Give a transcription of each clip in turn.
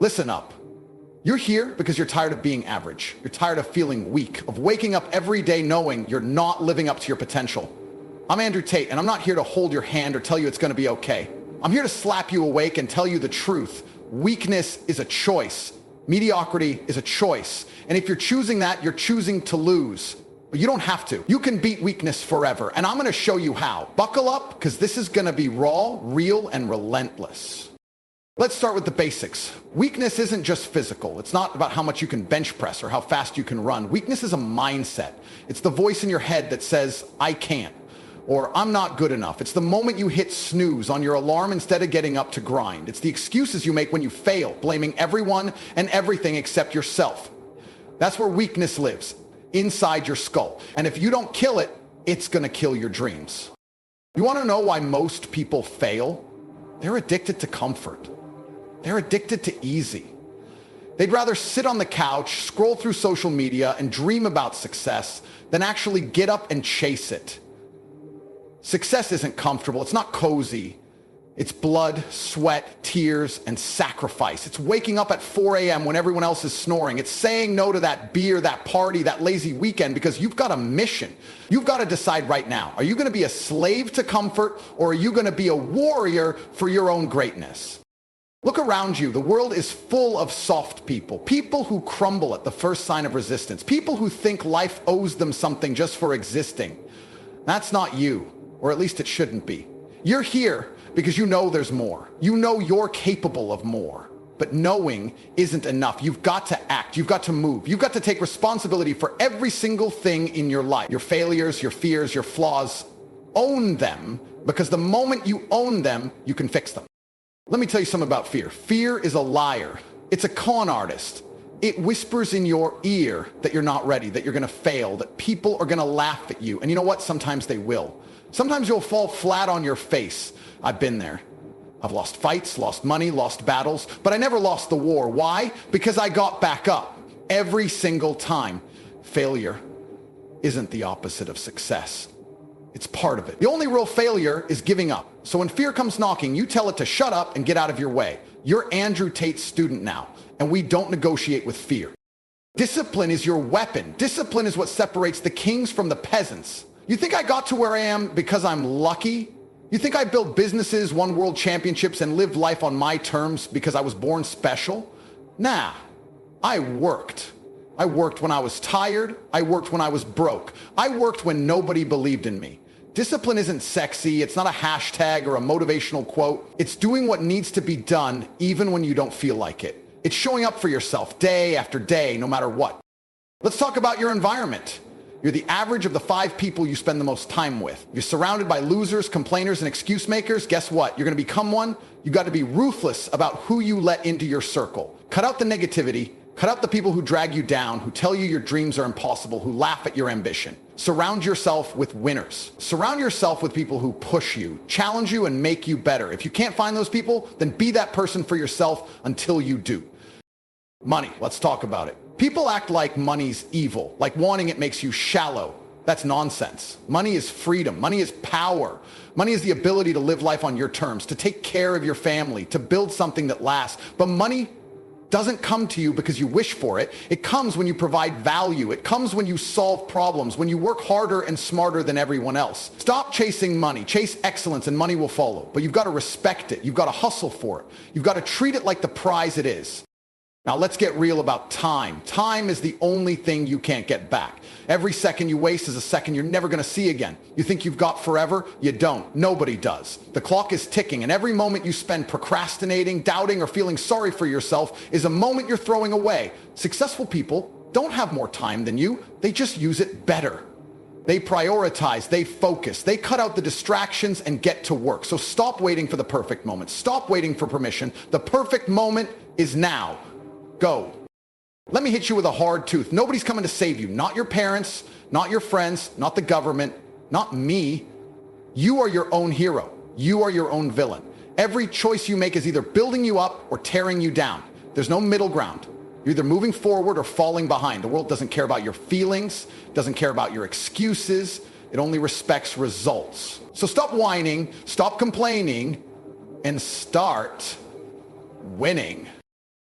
Listen up. You're here because you're tired of being average. You're tired of feeling weak, of waking up every day knowing you're not living up to your potential. I'm Andrew Tate, and I'm not here to hold your hand or tell you it's going to be okay. I'm here to slap you awake and tell you the truth. Weakness is a choice. Mediocrity is a choice. And if you're choosing that, you're choosing to lose. But you don't have to. You can beat weakness forever, and I'm going to show you how. Buckle up, because this is going to be raw, real, and relentless. Let's start with the basics. Weakness isn't just physical. It's not about how much you can bench press or how fast you can run. Weakness is a mindset. It's the voice in your head that says, I can't, or I'm not good enough. It's the moment you hit snooze on your alarm instead of getting up to grind. It's the excuses you make when you fail, blaming everyone and everything except yourself. That's where weakness lives, inside your skull. And if you don't kill it, it's going to kill your dreams. You want to know why most people fail? They're addicted to comfort. They're addicted to easy. They'd rather sit on the couch, scroll through social media, and dream about success than actually get up and chase it. Success isn't comfortable. It's not cozy. It's blood, sweat, tears, and sacrifice. It's waking up at 4 a.m. when everyone else is snoring. It's saying no to that beer, that party, that lazy weekend because you've got a mission. You've got to decide right now. Are you going to be a slave to comfort, or are you going to be a warrior for your own greatness? Look around you. The world is full of soft people, people who crumble at the first sign of resistance, people who think life owes them something just for existing. That's not you, or at least it shouldn't be. You're here because you know there's more. You know you're capable of more. But knowing isn't enough. You've got to act. You've got to move. You've got to take responsibility for every single thing in your life. Your failures, your fears, your flaws. Own them, because the moment you own them, you can fix them. Let me tell you something about fear. Fear is a liar. It's a con artist. It whispers in your ear that you're not ready, that you're going to fail, that people are going to laugh at you. And you know what? Sometimes they will. Sometimes you'll fall flat on your face. I've been there. I've lost fights, lost money, lost battles, but I never lost the war. Why? Because I got back up every single time. Failure isn't the opposite of success. It's part of it. The only real failure is giving up. So when fear comes knocking, you tell it to shut up and get out of your way. You're Andrew Tate's student now, and we don't negotiate with fear. Discipline is your weapon. Discipline is what separates the kings from the peasants. You think I got to where I am because I'm lucky? You think I built businesses, won world championships, and lived life on my terms because I was born special? Nah, I worked. I worked when I was tired. I worked when I was broke. I worked when nobody believed in me. Discipline isn't sexy. It's not a hashtag or a motivational quote. It's doing what needs to be done even when you don't feel like it. It's showing up for yourself day after day, no matter what. Let's talk about your environment. You're the average of the 5 people you spend the most time with. You're surrounded by losers, complainers, and excuse makers. Guess what? You're going to become one. You got to be ruthless about who you let into your circle. Cut out the negativity. Cut out the people who drag you down, who tell you your dreams are impossible, who laugh at your ambition. Surround yourself with winners. Surround yourself with people who push you, challenge you, and make you better. If you can't find those people, then be that person for yourself until you do. Money. Let's talk about it. People act like money's evil, like wanting it makes you shallow. That's nonsense. Money is freedom. Money is power. Money is the ability to live life on your terms, to take care of your family, to build something that lasts. But money doesn't come to you because you wish for it. It comes when you provide value. It comes when you solve problems, when you work harder and smarter than everyone else. Stop chasing money. Chase excellence and money will follow. But you've got to respect it. You've got to hustle for it. You've got to treat it like the prize it is. Now let's get real about time. Time is the only thing you can't get back. Every second you waste is a second you're never going to see again. You think you've got forever? You don't. Nobody does. The clock is ticking, and every moment you spend procrastinating, doubting, or feeling sorry for yourself is a moment you're throwing away. Successful people don't have more time than you. They just use it better. They prioritize, they focus, they cut out the distractions and get to work. So stop waiting for the perfect moment. Stop waiting for permission. The perfect moment is now. Go. Let me hit you with a hard tooth. Nobody's coming to save you. Not your parents, not your friends, not the government, not me. You are your own hero. You are your own villain. Every choice you make is either building you up or tearing you down. There's no middle ground. You're either moving forward or falling behind. The world doesn't care about your feelings, doesn't care about your excuses. It only respects results. So stop whining, stop complaining, and start winning.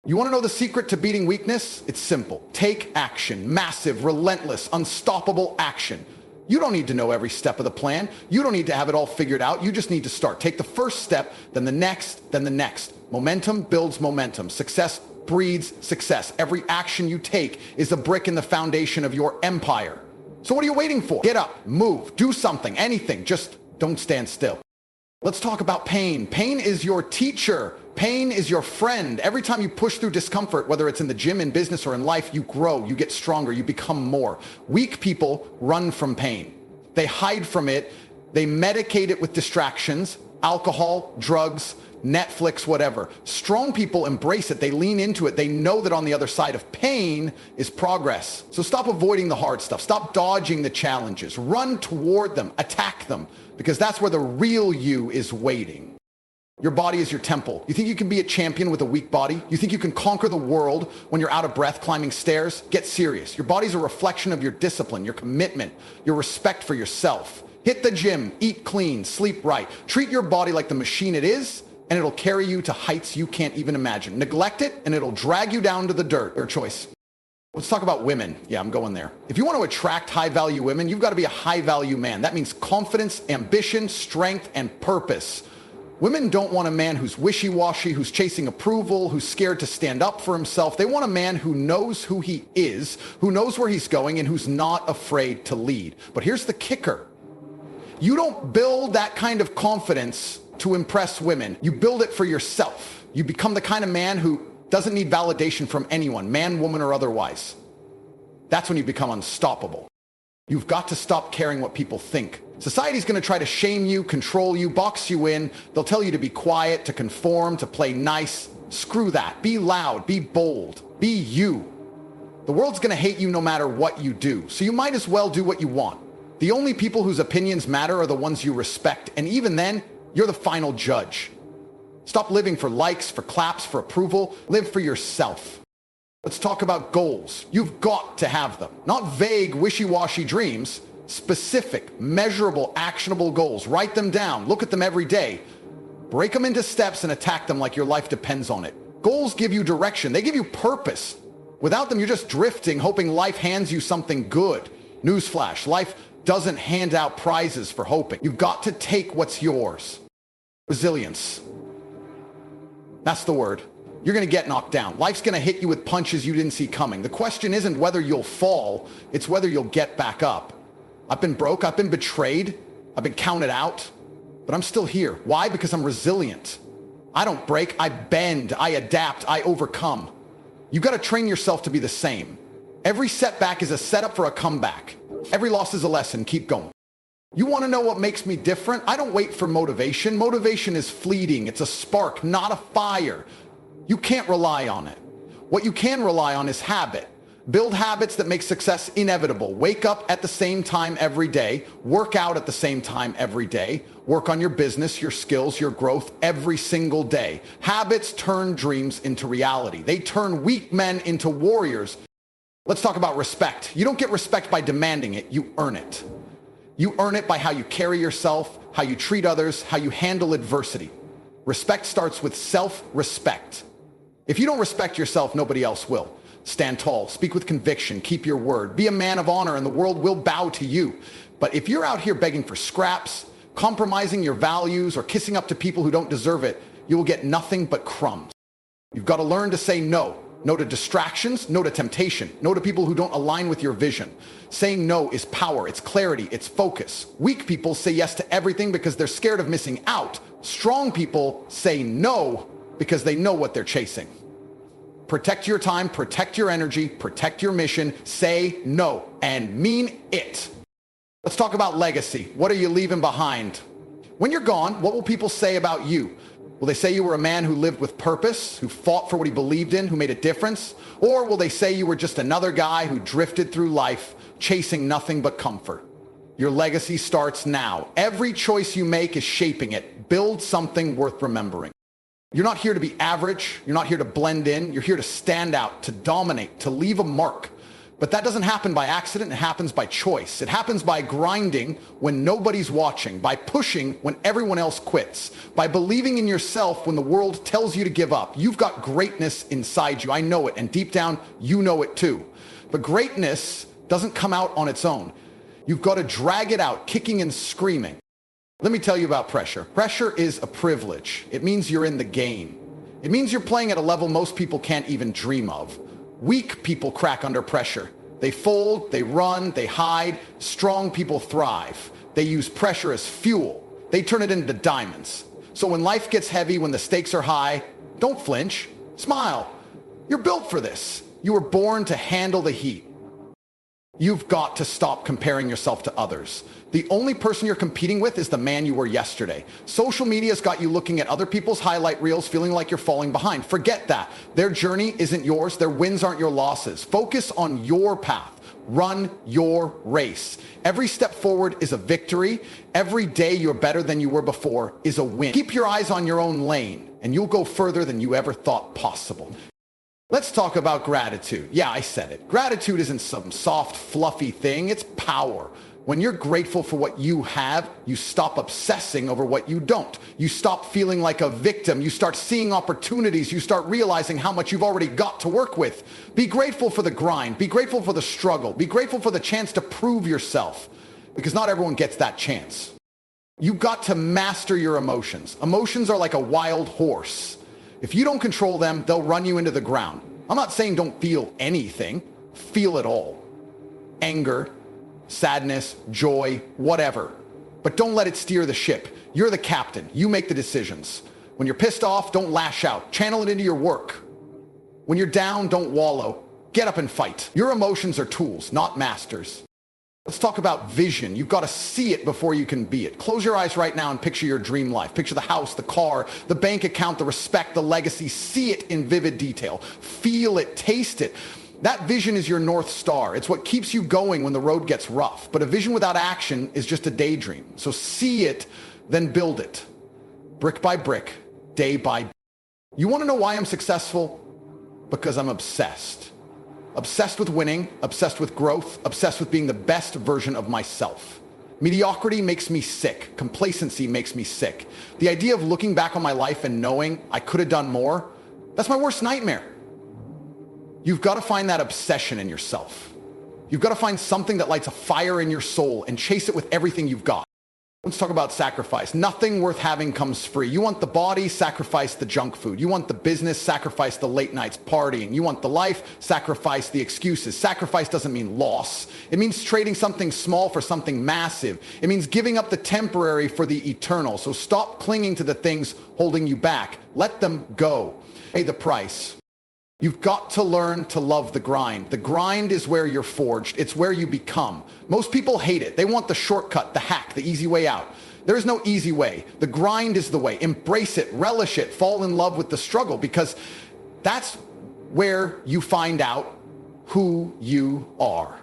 You want to know the secret to beating weakness? It's simple. Take action. Massive, relentless, unstoppable action. You don't need to know every step of the plan. You don't need to have it all figured out. You just need to start. Take the first step, then the next, then the next. Momentum builds momentum. Success breeds success. Every action you take is a brick in the foundation of your empire. So what are you waiting for? Get up, move, do something, anything. Just don't stand still. Let's talk about pain. Pain is your teacher. Pain is your friend. Every time you push through discomfort, whether it's in the gym, in business, or in life, you grow, you get stronger, you become more. Weak people run from pain. They hide from it. They medicate it with distractions, alcohol, drugs, Netflix, whatever. Strong people embrace it. They lean into it. They know that on the other side of pain is progress. So stop avoiding the hard stuff. Stop dodging the challenges. Run toward them. Attack them. Because that's where the real you is waiting. Your body is your temple. You think you can be a champion with a weak body? You think you can conquer the world when you're out of breath climbing stairs? Get serious. Your body's a reflection of your discipline, your commitment, your respect for yourself. Hit the gym, eat clean, sleep right. Treat your body like the machine it is, and it'll carry you to heights you can't even imagine. Neglect it, and it'll drag you down to the dirt. Your choice. Let's talk about women. Yeah, I'm going there. If you want to attract high-value women, you've got to be a high-value man. That means confidence, ambition, strength, and purpose. Women don't want a man who's wishy-washy, who's chasing approval, who's scared to stand up for himself. They want a man who knows who he is, who knows where he's going, and who's not afraid to lead. But here's the kicker. You don't build that kind of confidence to impress women. You build it for yourself. You become the kind of man who doesn't need validation from anyone, man, woman, or otherwise. That's when you become unstoppable. You've got to stop caring what people think. Society's going to try to shame you, control you, box you in. They'll tell you to be quiet, to conform, to play nice. Screw that. Be loud, be bold, be you. The world's going to hate you no matter what you do, so you might as well do what you want. The only people whose opinions matter are the ones you respect, and even then, you're the final judge. Stop living for likes, for claps, for approval. Live for yourself. Let's talk about goals. You've got to have them. Not vague, wishy-washy dreams. Specific, measurable, actionable goals. Write them down. Look at them every day. Break them into steps and attack them like your life depends on it. Goals give you direction. They give you purpose. Without them, you're just drifting, hoping life hands you something good. Newsflash, life doesn't hand out prizes for hoping. You've got to take what's yours. Resilience. That's the word. You're going to get knocked down. Life's going to hit you with punches you didn't see coming. The question isn't whether you'll fall, it's whether you'll get back up. I've been broke, I've been betrayed, I've been counted out, but I'm still here. Why? Because I'm resilient. I don't break, I bend, I adapt, I overcome. You've got to train yourself to be the same. Every setback is a setup for a comeback. Every loss is a lesson. Keep going. You want to know what makes me different? I don't wait for motivation. Motivation is fleeting. It's a spark, not a fire. You can't rely on it. What you can rely on is habit. Build habits that make success inevitable. Wake up at the same time every day. Work out at the same time every day. Work on your business, your skills, your growth every single day. Habits turn dreams into reality. They turn weak men into warriors. Let's talk about respect. You don't get respect by demanding it. You earn it. You earn it by how you carry yourself, how you treat others, how you handle adversity. Respect starts with self-respect. If you don't respect yourself, nobody else will. Stand tall, speak with conviction, keep your word, be a man of honor, and the world will bow to you. But if you're out here begging for scraps, compromising your values, or kissing up to people who don't deserve it, you will get nothing but crumbs. You've got to learn to say no. No to distractions, no to temptation, no to people who don't align with your vision. Saying no is power, it's clarity, it's focus. Weak people say yes to everything because they're scared of missing out. Strong people say no because they know what they're chasing. Protect your time, protect your energy, protect your mission. Say no and mean it. Let's talk about legacy. What are you leaving behind? When you're gone, what will people say about you? Will they say you were a man who lived with purpose, who fought for what he believed in, who made a difference? Or will they say you were just another guy who drifted through life, chasing nothing but comfort? Your legacy starts now. Every choice you make is shaping it. Build something worth remembering. You're not here to be average. You're not here to blend in. You're here to stand out, to dominate, to leave a mark. But that doesn't happen by accident. It happens by choice. It happens by grinding when nobody's watching, by pushing when everyone else quits, by believing in yourself when the world tells you to give up. You've got greatness inside you. I know it. And deep down, you know it too. But greatness doesn't come out on its own. You've got to drag it out, kicking and screaming. Let me tell you about pressure. Pressure is a privilege. It means you're in the game. It means you're playing at a level most people can't even dream of. Weak people crack under pressure. They fold, they run, they hide. Strong people thrive. They use pressure as fuel. They turn it into diamonds. So when life gets heavy, when the stakes are high, don't flinch. Smile. You're built for this. You were born to handle the heat. You've got to stop comparing yourself to others. The only person you're competing with is the man you were yesterday. Social media's got you looking at other people's highlight reels, feeling like you're falling behind. Forget that. Their journey isn't yours. Their wins aren't your losses. Focus on your path. Run your race. Every step forward is a victory. Every day you're better than you were before is a win. Keep your eyes on your own lane, and you'll go further than you ever thought possible. Let's talk about gratitude. Yeah, I said it. Gratitude isn't some soft, fluffy thing. It's power. When you're grateful for what you have, you stop obsessing over what you don't. You stop feeling like a victim. You start seeing opportunities. You start realizing how much you've already got to work with. Be grateful for the grind. Be grateful for the struggle. Be grateful for the chance to prove yourself, because not everyone gets that chance. You've got to master your emotions. Emotions are like a wild horse. If you don't control them, they'll run you into the ground. I'm not saying don't feel anything. Feel it all. Anger, sadness, joy, whatever. But don't let it steer the ship. You're the captain. You make the decisions. When you're pissed off, don't lash out. Channel it into your work. When you're down, don't wallow. Get up and fight. Your emotions are tools, not masters. Let's talk about vision. You've got to see it before you can be it. Close your eyes right now and picture your dream life. Picture the house, the car, the bank account, the respect, the legacy. See it in vivid detail. Feel it, taste it. That vision is your North Star. It's what keeps you going when the road gets rough. But a vision without action is just a daydream. So see it, then build it. Brick by brick, day by day. You want to know why I'm successful? Because I'm obsessed. Obsessed with winning, obsessed with growth, obsessed with being the best version of myself. Mediocrity makes me sick. Complacency makes me sick. The idea of looking back on my life and knowing I could have done more, that's my worst nightmare. You've got to find that obsession in yourself. You've got to find something that lights a fire in your soul and chase it with everything you've got. Let's talk about sacrifice. Nothing worth having comes free. You want the body, sacrifice the junk food. You want the business, sacrifice the late nights partying. You want the life, sacrifice the excuses. Sacrifice doesn't mean loss. It means trading something small for something massive. It means giving up the temporary for the eternal. So stop clinging to the things holding you back. Let them go. Pay the price. You've got to learn to love the grind. The grind is where you're forged. It's where you become. Most people hate it. They want the shortcut, the hack, the easy way out. There is no easy way. The grind is the way. Embrace it, relish it, fall in love with the struggle, because that's where you find out who you are.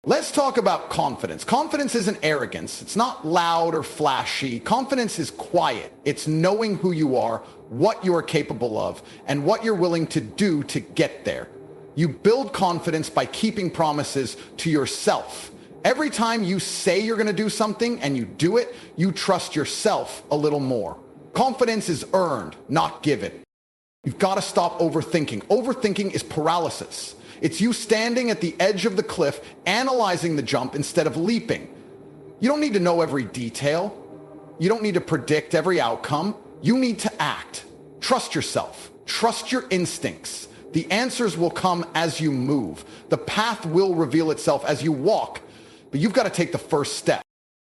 Let's talk about confidence. Confidence isn't arrogance. It's not loud or flashy. Confidence is quiet. It's knowing who you are, what you are capable of, and what you're willing to do to get there. You build confidence by keeping promises to yourself. Every time you say you're going to do something and you do it, you trust yourself a little more. Confidence is earned, not given. You've got to stop overthinking. Overthinking is paralysis. It's you standing at the edge of the cliff, analyzing the jump instead of leaping. You don't need to know every detail. You don't need to predict every outcome. You need to act. Trust yourself. Trust your instincts. The answers will come as you move. The path will reveal itself as you walk, but you've got to take the first step.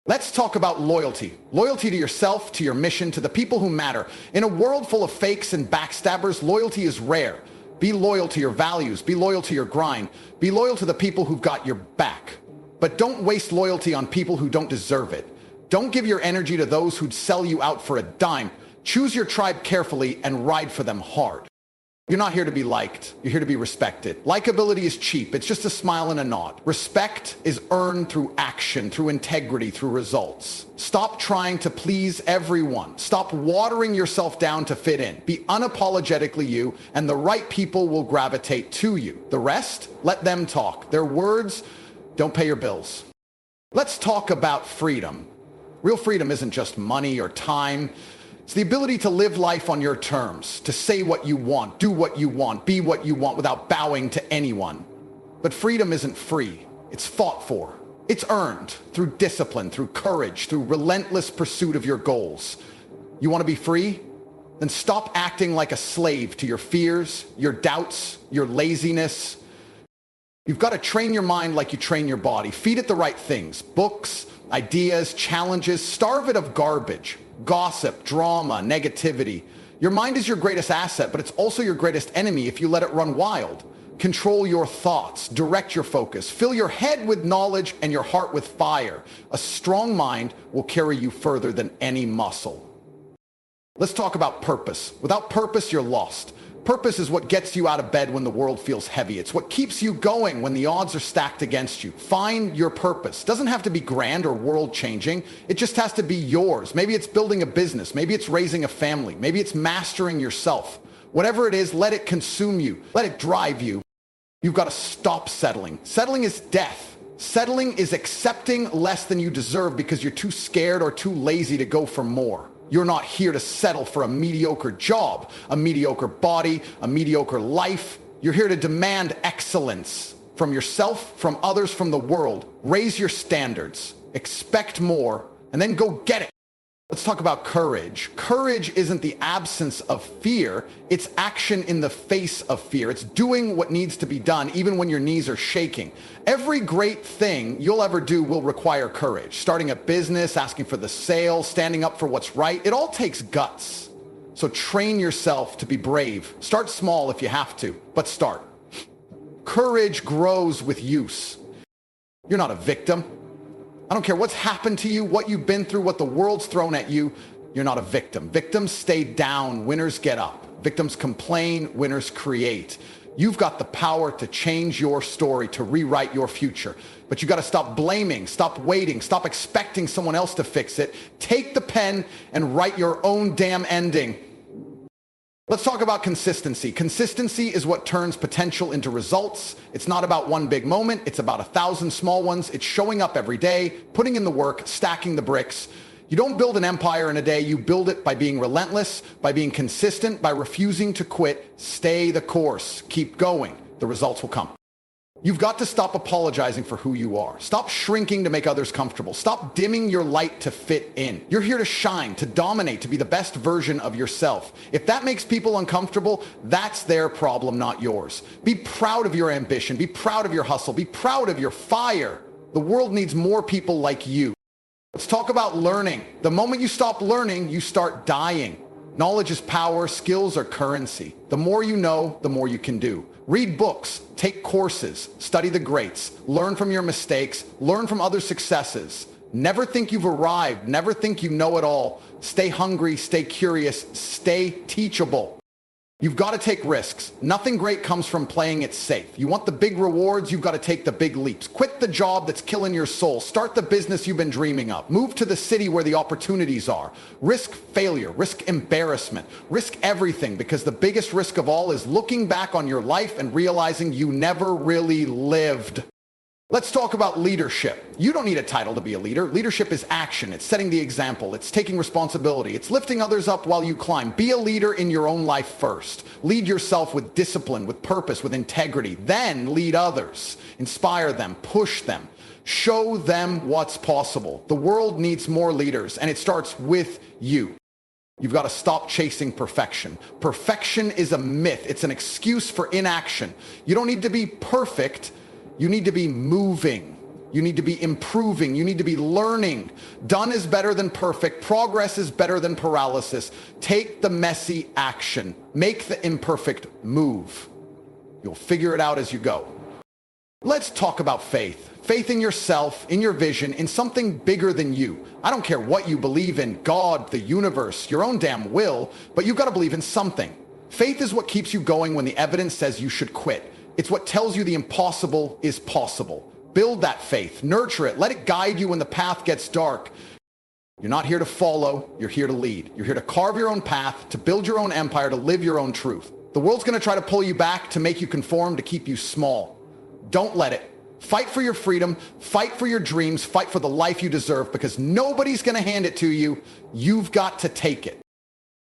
Let's talk about loyalty. Loyalty to yourself, to your mission, to the people who matter. In a world full of fakes and backstabbers, loyalty is rare. Be loyal to your values. Be loyal to your grind. Be loyal to the people who've got your back. But don't waste loyalty on people who don't deserve it. Don't give your energy to those who'd sell you out for a dime. Choose your tribe carefully and ride for them hard. You're not here to be liked. You're here to be respected. Likability is cheap. It's just a smile and a nod. Respect is earned through action, through integrity, through results. Stop trying to please everyone. Stop watering yourself down to fit in. Be unapologetically you, and the right people will gravitate to you. The rest, let them talk. Their words don't pay your bills. Let's talk about freedom. Real freedom isn't just money or time. It's the ability to live life on your terms, to say what you want, do what you want, be what you want without bowing to anyone. But freedom isn't free. It's fought for. It's earned through discipline, through courage, through relentless pursuit of your goals. You want to be free? Then stop acting like a slave to your fears, your doubts, your laziness. You've got to train your mind like you train your body. Feed it the right things. Books, ideas, challenges. Starve it of garbage. Gossip, drama, negativity. Your mind is your greatest asset, but it's also your greatest enemy if you let it run wild. Control your thoughts, direct your focus, fill your head with knowledge and your heart with fire. A strong mind will carry you further than any muscle. Let's talk about purpose. Without purpose, you're lost. Purpose is what gets you out of bed when the world feels heavy. It's what keeps you going when the odds are stacked against you. Find your purpose. Doesn't have to be grand or world-changing. It just has to be yours. Maybe it's building a business. Maybe it's raising a family. Maybe it's mastering yourself. Whatever it is, let it consume you. Let it drive you. You've got to stop settling. Settling is death. Settling is accepting less than you deserve because you're too scared or too lazy to go for more. You're not here to settle for a mediocre job, a mediocre body, a mediocre life. You're here to demand excellence from yourself, from others, from the world. Raise your standards, expect more, and then go get it. Let's talk about courage. Courage isn't the absence of fear. It's action in the face of fear. It's doing what needs to be done even when your knees are shaking. Every great thing you'll ever do will require courage. Starting a business, asking for the sale, standing up for what's right. It all takes guts. So train yourself to be brave. Start small if you have to, but start. Courage grows with use. You're not a victim. I don't care what's happened to you, what you've been through, what the world's thrown at you. You're not a victim. Victims stay down, winners get up. Victims complain, winners create. You've got the power to change your story, to rewrite your future. But you got to stop blaming, stop waiting, stop expecting someone else to fix it. Take the pen and write your own damn ending. Let's talk about consistency. Consistency is what turns potential into results. It's not about one big moment. It's about 1,000 small ones. It's showing up every day, putting in the work, stacking the bricks. You don't build an empire in a day. You build it by being relentless, by being consistent, by refusing to quit. Stay the course. Keep going. The results will come. You've got to stop apologizing for who you are. Stop shrinking to make others comfortable. Stop dimming your light to fit in. You're here to shine, to dominate, to be the best version of yourself. If that makes people uncomfortable, that's their problem, not yours. Be proud of your ambition. Be proud of your hustle. Be proud of your fire. The world needs more people like you. Let's talk about learning. The moment you stop learning, you start dying. Knowledge is power. Skills are currency. The more you know, the more you can do. Read books, take courses, study the greats, learn from your mistakes, learn from other successes. Never think you've arrived. Never think you know it all. Stay hungry, stay curious, stay teachable. You've got to take risks. Nothing great comes from playing it safe. You want the big rewards, you've got to take the big leaps. Quit the job that's killing your soul. Start the business you've been dreaming of. Move to the city where the opportunities are. Risk failure, risk embarrassment, risk everything, because the biggest risk of all is looking back on your life and realizing you never really lived. Let's talk about leadership. You don't need a title to be a leader. Leadership is action. It's setting the example. It's taking responsibility. It's lifting others up while you climb. Be a leader in your own life first. Lead yourself with discipline, with purpose, with integrity. Then lead others. Inspire them. Push them. Show them what's possible. The world needs more leaders, and it starts with you. You've got to stop chasing perfection. Perfection is a myth. It's an excuse for inaction. You don't need to be perfect. You need to be moving. You need to be improving. You need to be learning. Done is better than perfect. Progress is better than paralysis. Take the messy action. Make the imperfect move. You'll figure it out as you go. Let's talk about faith. Faith in yourself, in your vision, in something bigger than you. I don't care what you believe in, God, the universe, your own damn will, but you've got to believe in something. Faith is what keeps you going when the evidence says you should quit. It's what tells you the impossible is possible. Build that faith, nurture it, let it guide you when the path gets dark. You're not here to follow, you're here to lead. You're here to carve your own path, to build your own empire, to live your own truth. The world's going to try to pull you back, to make you conform, to keep you small. Don't let it. Fight for your freedom, fight for your dreams, fight for the life you deserve, because nobody's going to hand it to you. You've got to take it.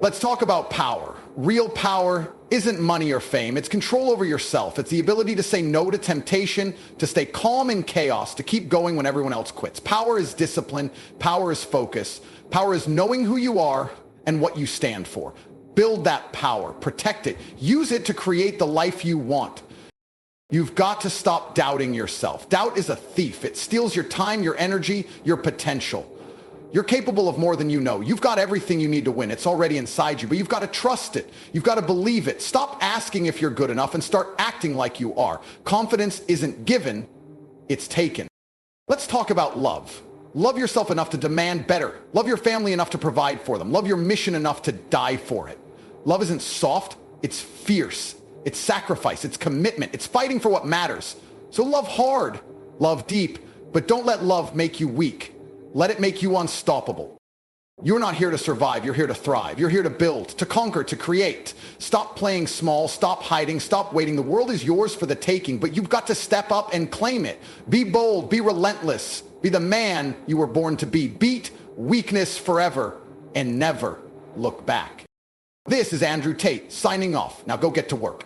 Let's talk about power. Real power isn't money or fame. It's control over yourself. It's the ability to say no to temptation, to stay calm in chaos, to keep going when everyone else quits. Power is discipline. Power is focus. Power is knowing who you are and what you stand for. Build that power. Protect it. Use it to create the life you want. You've got to stop doubting yourself. Doubt is a thief. It steals your time, your energy, your potential. You're capable of more than you know. You've got everything you need to win. It's already inside you, but you've got to trust it. You've got to believe it. Stop asking if you're good enough and start acting like you are. Confidence isn't given, it's taken. Let's talk about love. Love yourself enough to demand better. Love your family enough to provide for them. Love your mission enough to die for it. Love isn't soft, it's fierce. It's sacrifice, it's commitment, it's fighting for what matters. So love hard, love deep, but don't let love make you weak. Let it make you unstoppable. You're not here to survive, you're here to thrive. You're here to build, to conquer, to create. Stop playing small, stop hiding, stop waiting. The world is yours for the taking, but you've got to step up and claim it. Be bold, be relentless, be the man you were born to be. Beat weakness forever and never look back. This is Andrew Tate signing off. Now go get to work.